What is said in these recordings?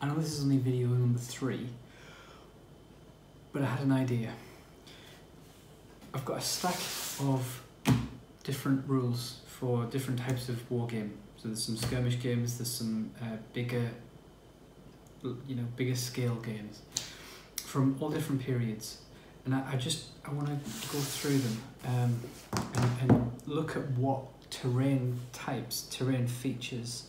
I know this is only video number 3, but I had an idea. I've got a stack of different rules for different types of war game. So there's some skirmish games, there's some bigger scale games from all different periods. And I want to go through them and look at what terrain types, terrain features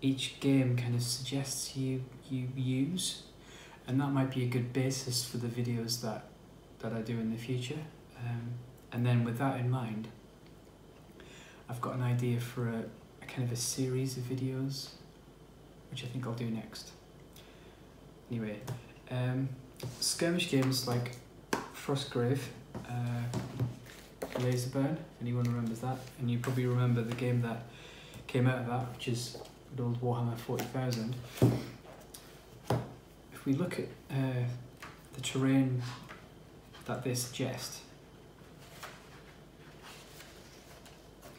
each game kind of suggests you use, and that might be a good basis for the videos that I do in the future. And then with that in mind, I've got an idea for a kind of a series of videos, which I think I'll do next. Anyway, skirmish games like Frostgrave, Laserburn, if anyone remembers that, and you probably remember the game that came out of that, which is good old Warhammer 40,000. If we look at the terrain that they suggest,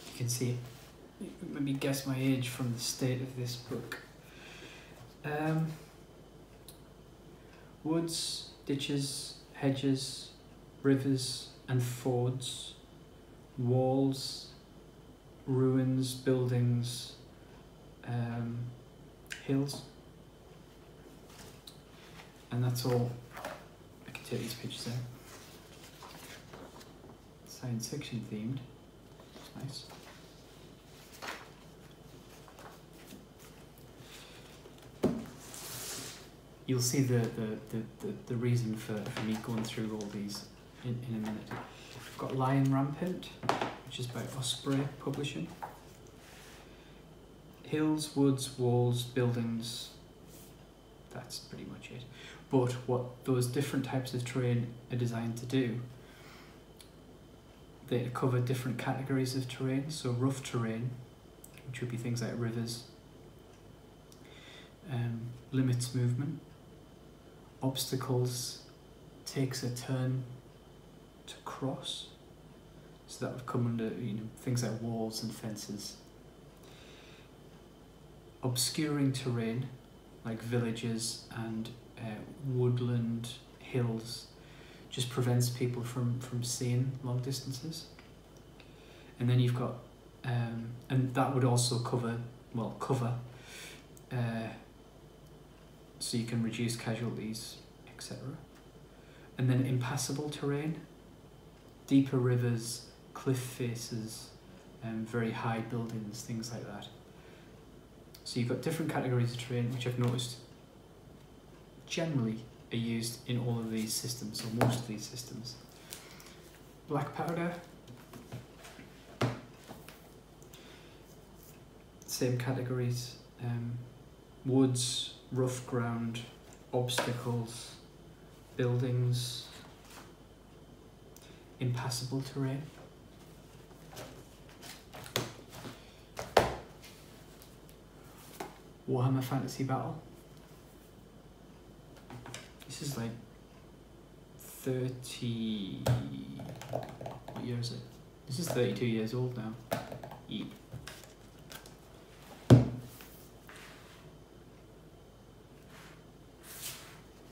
you can see, maybe guess my age from the state of this book. Woods, ditches, hedges, rivers and fords, walls, ruins, buildings, hills, and that's all. I can take these pictures out. Science fiction themed. Nice. You'll see the reason for me going through all these in a minute. I've got Lion Rampant, which is by Osprey Publishing. Hills, woods, walls, buildings, that's pretty much it. But what those different types of terrain are designed to do, they cover different categories of terrain. So rough terrain, which would be things like rivers, limits movement. Obstacles, takes a turn to cross, so that would come under things like walls and fences. Obscuring terrain, like villages and woodland, hills, just prevents people from seeing long distances. And then you've got, and that would also cover, so you can reduce casualties, etc. And then impassable terrain, deeper rivers, cliff faces, very high buildings, things like that. So you've got different categories of terrain, which I've noticed generally are used in all of these systems, or most of these systems. Black powder, same categories. Woods, rough ground, obstacles, buildings, impassable terrain. Warhammer Fantasy Battle. This is like 30... what year is it? This is 32 years old now. Yeah.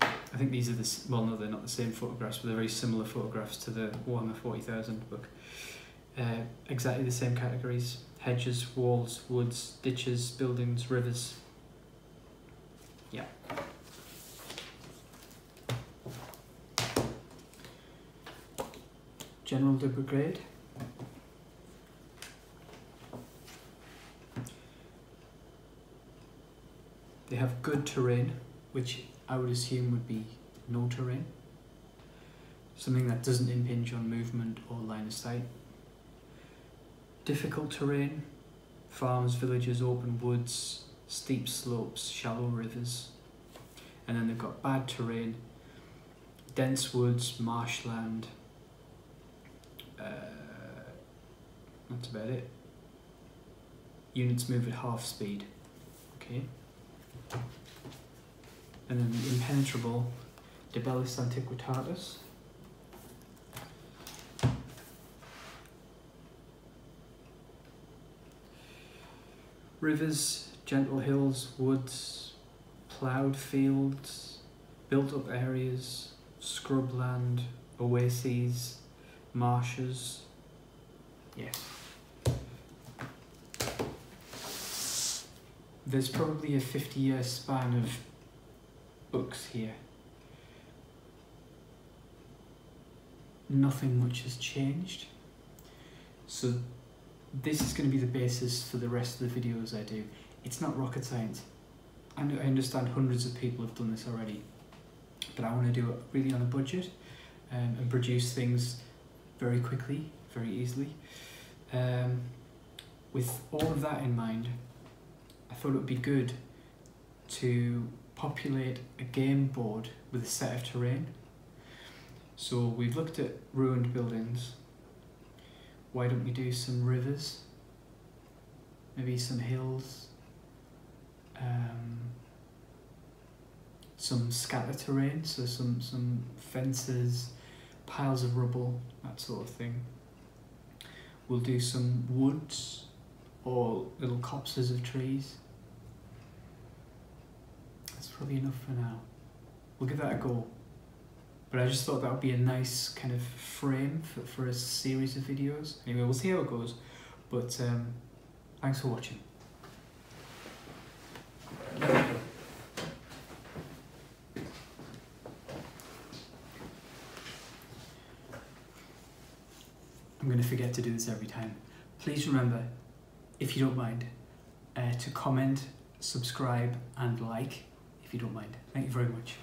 I think these are well, no, they're not the same photographs, but they're very similar photographs to the Warhammer 40,000 book. Exactly the same categories: hedges, walls, woods, ditches, buildings, rivers. Yeah. General de Brigade. They have good terrain, which I would assume would be no terrain. Something that doesn't impinge on movement or line of sight. Difficult terrain, farms, villages, open woods, steep slopes, shallow rivers. And then they've got bad terrain, dense woods, marshland. That's about it. Units move at half speed. Okay. And then the impenetrable De Bellis Antiquitatis. Rivers, gentle hills, woods, ploughed fields, built up areas, scrubland, oases, marshes. Yes. There's probably a 50-year span of books here. Nothing much has changed. So this is going to be the basis for the rest of the videos I do. It's not rocket science. I understand hundreds of people have done this already, but I want to do it really on a budget and produce things very quickly, very easily. With all of that in mind, I thought it would be good to populate a game board with a set of terrain. So we've looked at ruined buildings. Why don't we do some rivers? Maybe some hills. Some scatter terrain, so some fences, piles of rubble, that sort of thing. We'll do some woods or little copses of trees. That's probably enough for now. We'll give that a go. But I just thought that would be a nice kind of frame for a series of videos. Anyway, we'll see how it goes. But thanks for watching. I'm going to forget to do this every time. Please remember, if you don't mind, to comment, subscribe and like, if you don't mind. Thank you very much.